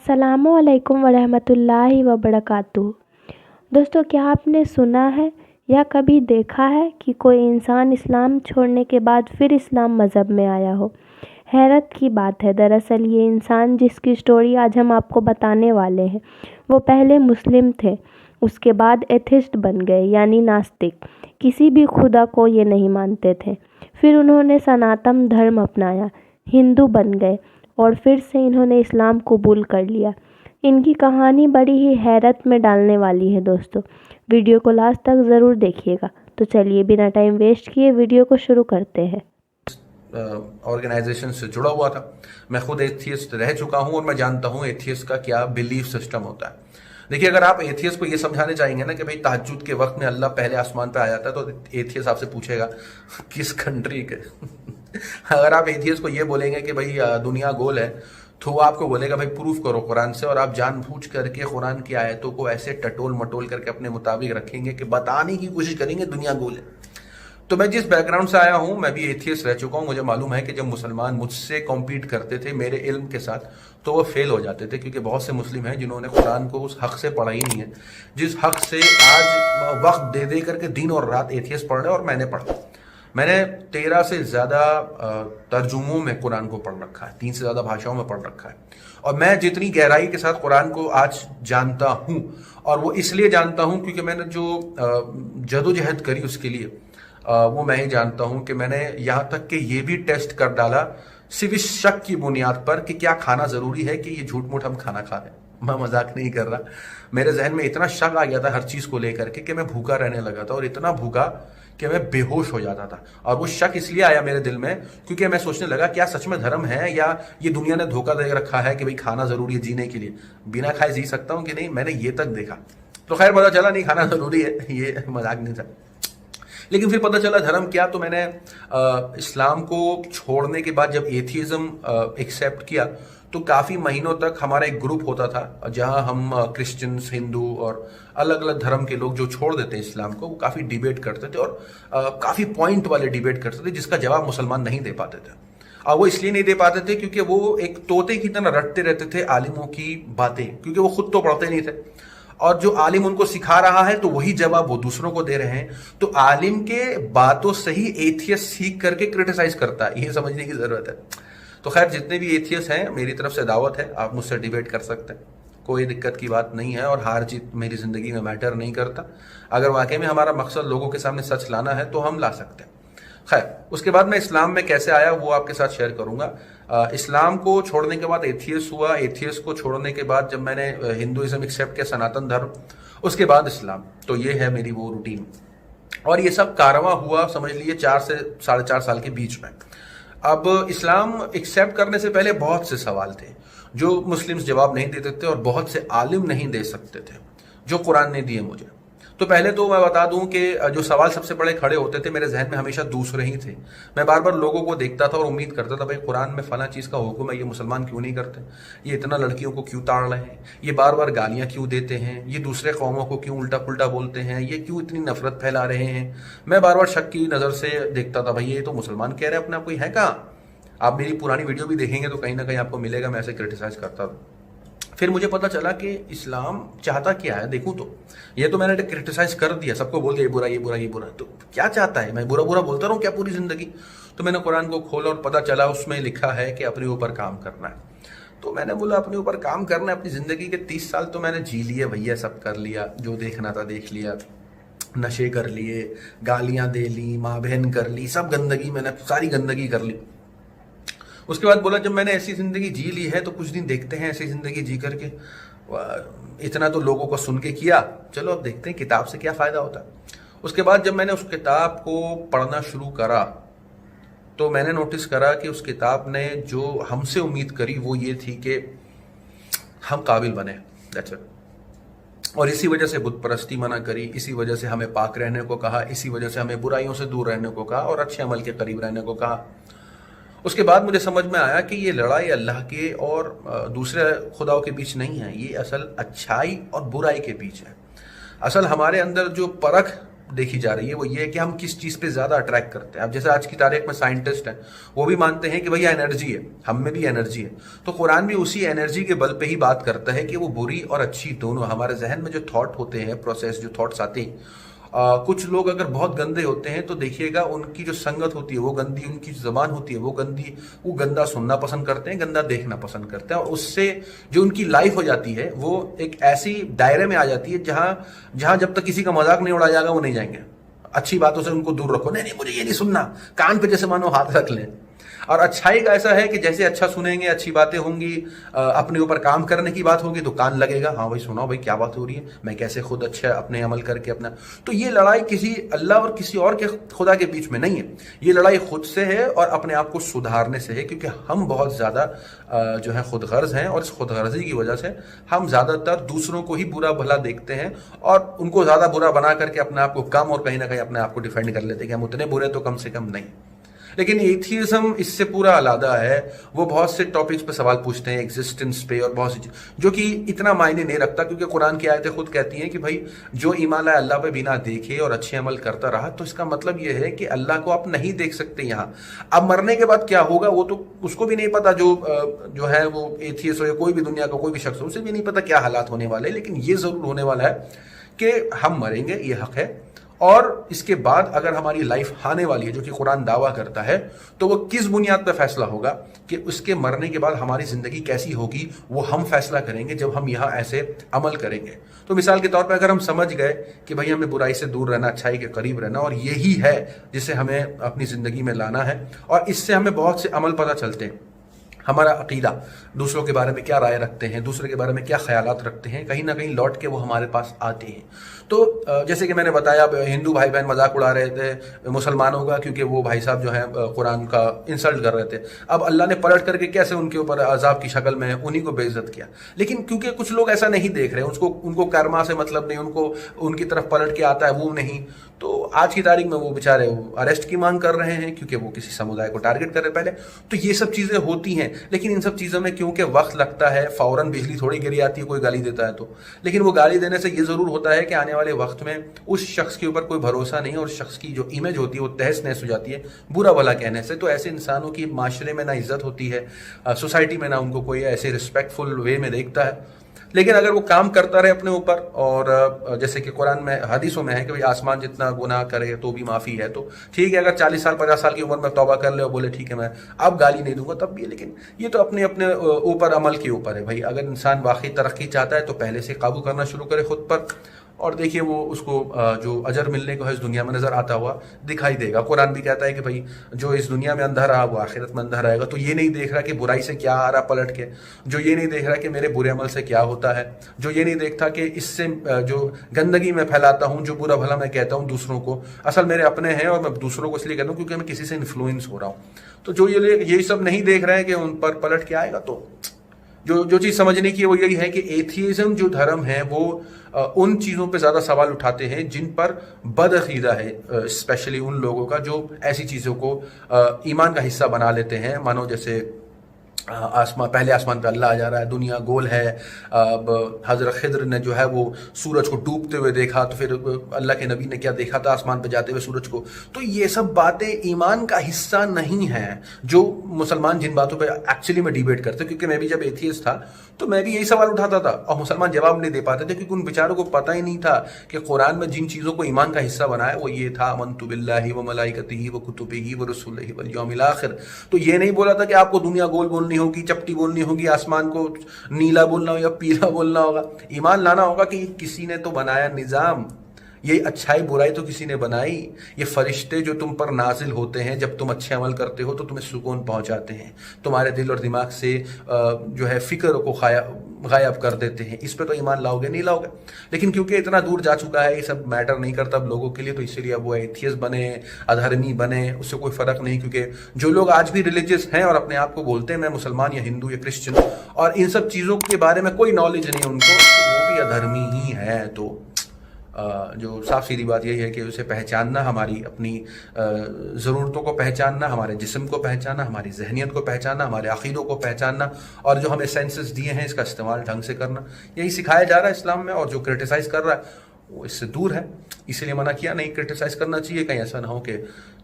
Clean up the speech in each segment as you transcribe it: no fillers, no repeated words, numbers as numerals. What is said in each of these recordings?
अस्सलामुअलैकुम वरहमतुल्लाहि वबरकातुहू। दोस्तों, क्या आपने सुना है या कभी देखा है कि कोई इंसान इस्लाम छोड़ने के बाद फिर इस्लाम मज़हब में आया हो? हैरत की बात है। दरअसल ये इंसान जिसकी स्टोरी आज हम आपको बताने वाले हैं, वो पहले मुस्लिम थे, उसके बाद एथिस्ट बन गए, यानी नास्तिक। किसी भी खुदा को ये नहीं मानते थे। फिर उन्होंने सनातन धर्म अपनाया, हिंदू बन गए और फिर से इन्होंने इस्लाम कबूल कर लिया। इनकी कहानी बड़ी ही हैरत में डालने वाली है दोस्तों। वीडियो को लास्ट तक ज़रूर देखिएगा। तो चलिए बिना टाइम वेस्ट किए वीडियो को शुरू करते हैं। ऑर्गेनाइजेशन से जुड़ा हुआ था। मैं खुद एथियस्ट रह चुका हूं और मैं जानता हूं एथियस्ट का क्या बिलीफ सिस्टम होता है। देखिए, अगर आप एथियस्ट को ये समझाने चाहेंगे ना कि भाई तहज्जुद के वक्त में अल्लाह पहले आसमान पे आया था, तो एथियस्ट आपसे पूछेगा किस कंट्री के। अगर आप एथियस्ट को ये बोलेंगे कि भाई दुनिया गोल है, तो वो आपको बोलेगा भाई प्रूफ करो कुरान से, और आप जानबूझ करके कुरान की आयतों को ऐसे टटोल मटोल करके अपने मुताबिक रखेंगे कि बताने की कोशिश करेंगे दुनिया गोल है। तो मैं जिस बैकग्राउंड से आया हूं, मैं भी एथियस्ट रह चुका हूं। मुझे मालूम है कि जब मुसलमान मुझसे कॉम्पीट करते थे मेरे इल्म के साथ, तो वो फेल हो जाते थे, क्योंकि बहुत से मुस्लिम हैं जिन्होंने कुरान को उस हक से पढ़ा ही नहीं है जिस हक से आज वक्त दे दे करके दिन और रात एथियस्ट पढ़ रहे हैं। और मैंने पढ़ा, मैंने 13 से ज़्यादा तर्जुमों में कुरान को पढ़ रखा है, 3 से ज़्यादा भाषाओं में पढ़ रखा है। और मैं जितनी गहराई के साथ कुरान को आज जानता हूँ, और वो इसलिए जानता हूँ क्योंकि मैंने जो जदोजहद करी उसके लिए, वो मैं ही जानता हूं कि मैंने यहाँ तक कि ये भी टेस्ट कर डाला सिर्फ इस शक की बुनियाद पर कि क्या खाना जरूरी है, कि ये झूठ मूठ हम खाना खा रहे हैं। मैं मजाक नहीं कर रहा। मेरे जहन में इतना शक आ गया था हर चीज को लेकर के कि मैं भूखा रहने लगा था, और इतना भूखा कि मैं बेहोश हो जाता था। और वो शक इसलिए आया मेरे दिल में क्योंकि मैं सोचने लगा क्या सच में धर्म है, या ये दुनिया ने धोखा दे रखा है कि भाई खाना जरूरी है जीने के लिए, बिना खाए जी सकता हूँ कि नहीं। मैंने ये तक देखा, तो खैर पता चला नहीं खाना जरूरी है, ये मजाक नहीं था। लेकिन फिर पता चला धर्म क्या। तो मैंने इस्लाम को छोड़ने के बाद जब एथियज्म एक्सेप्ट किया, तो काफ़ी महीनों तक हमारा एक ग्रुप होता था जहां हम क्रिश्चियंस, हिंदू और अलग अलग धर्म के लोग जो छोड़ देते हैं इस्लाम को, वो काफ़ी डिबेट करते थे, और काफ़ी पॉइंट वाले डिबेट करते थे जिसका जवाब मुसलमान नहीं दे पाते थे। और वो इसलिए नहीं दे पाते थे क्योंकि वो एक तोते की तरह रटते रहते थे आलिमों की बातें, क्योंकि वो खुद तो पढ़ते नहीं थे, और जो आलिम उनको सिखा रहा है तो वही जवाब वो दूसरों को दे रहे हैं। तो आलिम के बातों से ही एथियस्ट सीख करके क्रिटिसाइज करता है, ये समझने की जरूरत है। तो खैर, जितने भी एथियस्ट हैं, मेरी तरफ से दावत है, आप मुझसे डिबेट कर सकते हैं, कोई दिक्कत की बात नहीं है, और हार जीत मेरी जिंदगी में मैटर नहीं करता। अगर वाकई में हमारा मकसद लोगों के सामने सच लाना है तो हम ला सकते हैं। खैर, उसके बाद मैं इस्लाम में कैसे आया वो आपके साथ शेयर करूंगा। इस्लाम को छोड़ने के बाद एथियस्ट हुआ, एथियस्ट को छोड़ने के बाद जब मैंने हिंदुइज्म एक्सेप्ट किया, सनातन धर्म, उसके बाद इस्लाम। तो ये है मेरी वो रूटीन, और ये सब कारवां हुआ समझ लीजिए 4 से 4.5 साल के बीच में। अब इस्लाम एक्सेप्ट करने से पहले बहुत से सवाल थे जो मुस्लिम्स जवाब नहीं देते थे, और बहुत से आलिम नहीं दे सकते थे जो कुरान ने दिए मुझे। तो पहले तो मैं बता दूं कि जो सवाल सबसे बड़े खड़े होते थे मेरे जहन में हमेशा दूसरे ही थे। मैं बार बार लोगों को देखता था और उम्मीद करता था भाई कुरान में फला चीज़ का हुक्म है, ये मुसलमान क्यों नहीं करते, ये इतना लड़कियों को क्यों ताड़ रहे हैं, ये बार बार गालियां क्यों देते हैं, ये दूसरे कौमों को क्यों उल्टा पुल्टा बोलते हैं, ये क्यों इतनी नफरत फैला रहे हैं। मैं बार बार शक की नज़र से देखता था, भाई ये तो मुसलमान कह रहे हैं अपने आप, कोई है कहाँ। आप मेरी पुरानी वीडियो भी देखेंगे तो कहीं ना कहीं आपको मिलेगा मैं ऐसे क्रिटिसाइज करता था। फिर मुझे पता चला कि इस्लाम चाहता क्या है। देखूं तो ये तो मैंने क्रिटिसाइज कर दिया, सबको बोल दिया ये बुरा ये बुरा ये बुरा, तो क्या चाहता है, मैं बुरा बुरा बोलता रहूं क्या पूरी जिंदगी। तो मैंने कुरान को खोला और पता चला उसमें लिखा है कि अपने ऊपर काम करना है। तो मैंने बोला अपने ऊपर काम करना है। अपनी जिंदगी के 30 साल तो मैंने जी लिए भैया, सब कर लिया, जो देखना था देख लिया, नशे कर लिए, गालियां दे ली, माँ बहन कर ली, सब गंदगी, मैंने सारी गंदगी कर ली। उसके बाद बोला जब मैंने ऐसी जिंदगी जी ली है तो कुछ दिन देखते हैं ऐसी जिंदगी जी करके। इतना तो लोगों को सुन के किया, चलो अब देखते हैं किताब से क्या फायदा होता है। उसके बाद जब मैंने उस किताब को पढ़ना शुरू करा, तो मैंने नोटिस करा कि उस किताब ने जो हमसे उम्मीद करी वो ये थी कि हम काबिल बने, दैट्स इट। और इसी वजह से बुत परस्ती मना करी, इसी वजह से हमें पाक रहने को कहा, इसी वजह से हमें बुराइयों से दूर रहने को कहा और अच्छे अमल के करीब रहने को कहा। उसके बाद मुझे समझ में आया कि ये लड़ाई अल्लाह के और दूसरे खुदाओं के बीच नहीं है, ये असल अच्छाई और बुराई के बीच है। असल हमारे अंदर जो परख देखी जा रही है वो ये है कि हम किस चीज़ पे ज़्यादा अट्रैक्ट करते हैं। अब जैसे आज की तारीख में साइंटिस्ट हैं, वो भी मानते हैं कि भैया एनर्जी है, हम में भी एनर्जी है। तो कुरान भी उसी एनर्जी के बल पे ही बात करता है कि वो बुरी और अच्छी दोनों हमारे जहन में जो थॉट होते हैं, प्रोसेस जो थॉट्स आते हैं, कुछ लोग अगर बहुत गंदे होते हैं तो देखिएगा उनकी जो संगत होती है वो गंदी, उनकी जबान होती है वो गंदी, वो गंदा सुनना पसंद करते हैं, गंदा देखना पसंद करते हैं, और उससे जो उनकी लाइफ हो जाती है वो एक ऐसी दायरे में आ जाती है जहां जब तक किसी का मजाक नहीं उड़ाया जाएगा वो नहीं जाएंगे। अच्छी बातों से उनको दूर रखो, नहीं नहीं मुझे ये नहीं सुनना, कान पे जैसे मानो हाथ रख लें। और अच्छाई का ऐसा है कि जैसे अच्छा सुनेंगे, अच्छी बातें होंगी, अपने ऊपर काम करने की बात होगी तो कान लगेगा, हाँ भाई सुनो भाई क्या बात हो रही है, मैं कैसे खुद अच्छा अपने अमल करके अपना। तो ये लड़ाई किसी अल्लाह और किसी और के खुदा के बीच में नहीं है, ये लड़ाई खुद से है और अपने आप को सुधारने से है, क्योंकि हम बहुत ज़्यादा जो है खुदगर्ज हैं, और इस खुदगर्जी की वजह से हम ज़्यादातर दूसरों को ही बुरा भला देखते हैं और उनको ज़्यादा बुरा बना करके अपने आप को कम, और कहीं ना कहीं अपने आप को डिफेंड कर लेते हैं कि हम उतने बुरे तो कम से कम नहीं। लेकिन एथियज्म इससे पूरा अलग है। वो बहुत से टॉपिक्स पे सवाल पूछते हैं, एग्जिस्टेंस पे और बहुत सी चीज, जो कि इतना मायने नहीं रखता, क्योंकि कुरान की आयतें खुद कहती हैं कि भाई जो ईमान लाए अल्लाह पे बिना देखे और अच्छे अमल करता रहा, तो इसका मतलब ये है कि अल्लाह को आप नहीं देख सकते यहाँ। अब मरने के बाद क्या होगा वो तो उसको भी नहीं पता, जो है वो एथियस्ट हो या कोई भी दुनिया का कोई भी शख्स हो, उसे भी नहीं पता क्या हालात होने वाले। लेकिन ये जरूर होने वाला है कि हम मरेंगे, ये हक है, और इसके बाद अगर हमारी लाइफ आने वाली है, जो कि कुरान दावा करता है, तो वो किस बुनियाद पर फैसला होगा कि उसके मरने के बाद हमारी जिंदगी कैसी होगी, वो हम फैसला करेंगे जब हम यहाँ ऐसे अमल करेंगे। तो मिसाल के तौर पर अगर हम समझ गए कि भाई हमें बुराई से दूर रहना, अच्छाई के करीब रहना, और यही है जिसे हमें अपनी जिंदगी में लाना है, और इससे हमें बहुत से अमल पता चलते हैं, हमारा अकीदा, दूसरों के बारे में क्या राय रखते हैं, दूसरे के बारे में क्या ख्यालात रखते हैं, कहीं ना कहीं लौट के वो हमारे पास आते हैं। तो जैसे कि मैंने बताया, हिंदू भाई बहन मजाक उड़ा रहे थे मुसलमानों का, क्योंकि वो भाई साहब जो है कुरान का इंसल्ट कर रहे थे। अब अल्लाह ने पलट करके कैसे उनके ऊपर अजाब की शक्ल में उन्हीं को बेइज्जत किया। लेकिन क्योंकि कुछ लोग ऐसा नहीं देख रहे, उनको कर्मा से मतलब नहीं, उनको उनकी तरफ पलट के आता है वो नहीं, तो आज की तारीख में वो बेचारे अरेस्ट की मांग कर रहे हैं, क्योंकि वो किसी समुदाय को टारगेट कर रहे पहले। तो ये सब चीजें होती हैं, लेकिन इन सब चीजों में क्योंकि वक्त लगता है, फौरन बिजली थोड़ी गिरी आती है कोई गाली देता है तो। लेकिन वो गाली देने से ये जरूर होता है कि आने वाले वक्त में उस शख्स के ऊपर कोई भरोसा नहीं, और उस शख्स की जो इमेज होती है वो तहस नहस हो जाती है बुरा भला कहने से। तो ऐसे इंसानों की माशरे में ना इज्जत होती है, सोसाइटी में ना उनको कोई ऐसे रिस्पेक्टफुल वे में देखता है। लेकिन अगर वो काम करता रहे अपने ऊपर, और जैसे कि कुरान में हदीसों में है कि भाई आसमान जितना गुनाह करे तो भी माफ़ी है, तो ठीक है, अगर 40 साल 50 साल की उम्र में तौबा कर ले और बोले ठीक है मैं अब गाली नहीं दूंगा, तब भी है। लेकिन ये तो अपने अपने ऊपर, अमल के ऊपर है भाई। अगर इंसान वाकई तरक्की चाहता है तो पहले से काबू करना शुरू करे खुद पर, और देखिए वो उसको जो अजर मिलने को है इस दुनिया में नजर आता हुआ दिखाई देगा। कुरान भी कहता है कि भाई जो इस दुनिया में अंधा रहा वो आखिरत में अंधा रहेगा। तो ये नहीं देख रहा कि बुराई से क्या आ रहा पलट के, जो ये नहीं देख रहा कि मेरे बुरे अमल से क्या होता है, जो ये नहीं देखता कि इससे जो गंदगी मैं फैलाता हूँ, जो बुरा भला मैं कहता हूँ दूसरों को, असल मेरे अपने हैं, और मैं दूसरों को इसलिए कहता हूँ क्योंकि मैं किसी से इन्फ्लुएंस हो रहा हूँ। तो जो ये सब नहीं देख रहे हैं कि उन पर पलट के आएगा, तो जो चीज समझने की वो यही है कि एथियज्म जो धर्म है वो उन चीजों पे ज्यादा सवाल उठाते हैं जिन पर बदअकीदा है, स्पेशली उन लोगों का जो ऐसी चीजों को ईमान का हिस्सा बना लेते हैं। मानो जैसे पहले आसमान पे अल्लाह आ जा रहा है, दुनिया गोल है, अब हजरत खिद्र ने जो है वो सूरज को डूबते हुए देखा, तो फिर अल्लाह के नबी ने क्या देखा था आसमान पे जाते हुए सूरज को। तो ये सब बातें ईमान का हिस्सा नहीं है, जो मुसलमान जिन बातों पे एक्चुअली में डिबेट करते, क्योंकि मैं भी जब एथियस्ट था तो मैं भी यही सवाल उठाता था, और मुसलमान जवाब नहीं दे पाते थे, क्योंकि उन बेचारों को पता ही नहीं था कि कुरान में जिन चीज़ों को ईमान का हिस्सा बनाया वो ये था, आमन्तु बिल्लाहि व मलाइकतिही व कुतुबिही व रुसुलिही वल यौमिल आखिर। तो ये नहीं बोला था कि आपको दुनिया गोल बोलनी होगी, चपटी बोलनी होगी, आसमान को नीला बोलना हो या पीला बोलना होगा। ईमान लाना होगा कि किसी ने तो बनाया निज़ाम, ये अच्छाई बुराई तो किसी ने बनाई। ये फरिश्ते जो तुम पर नाजिल होते हैं जब तुम अच्छे अमल करते हो तो तुम्हें सुकून पहुंचाते हैं, तुम्हारे दिल और दिमाग से जो है फिक्र को गायब कर देते हैं। इस पे तो ईमान लाओगे नहीं लाओगे। लेकिन क्योंकि इतना दूर जा चुका है, ये सब मैटर नहीं करता अब लोगों के लिए, तो इसीलिए अब वो एथियस्ट बने, अधर्मी बने, उससे कोई फर्क नहीं। क्योंकि जो लोग आज भी रिलीजियस हैं और अपने आप को बोलते हैं मैं मुसलमान या हिंदू या क्रिश्चियन, और इन सब चीज़ों के बारे में कोई नॉलेज नहीं है उनको, तो वो भी अधर्मी ही है। तो जो साफ सीधी बात यही है कि उसे पहचानना, हमारी अपनी ज़रूरतों को पहचानना, हमारे जिस्म को पहचानना, हमारी जहनीत को पहचानना, हमारे अक़ीदों को पहचानना, और जो हमें सेंसेस दिए हैं इसका इस्तेमाल ढंग से करना, यही सिखाया जा रहा है इस्लाम में। और जो क्रिटिसाइज़ कर रहा है वो इससे दूर है। इसीलिए मना किया, नहीं क्रिटिसाइज करना चाहिए, कहीं ऐसा ना हो कि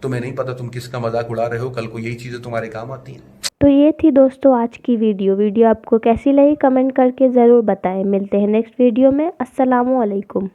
तुम्हें नहीं पता तुम किसका मजाक उड़ा रहे हो, कल को यही चीज़ें तुम्हारे काम आती हैं। तो ये थी दोस्तों आज की वीडियो आपको कैसी लगी कमेंट करके ज़रूर बताएं। मिलते हैं नेक्स्ट वीडियो में। अस्सलामु अलैकुम।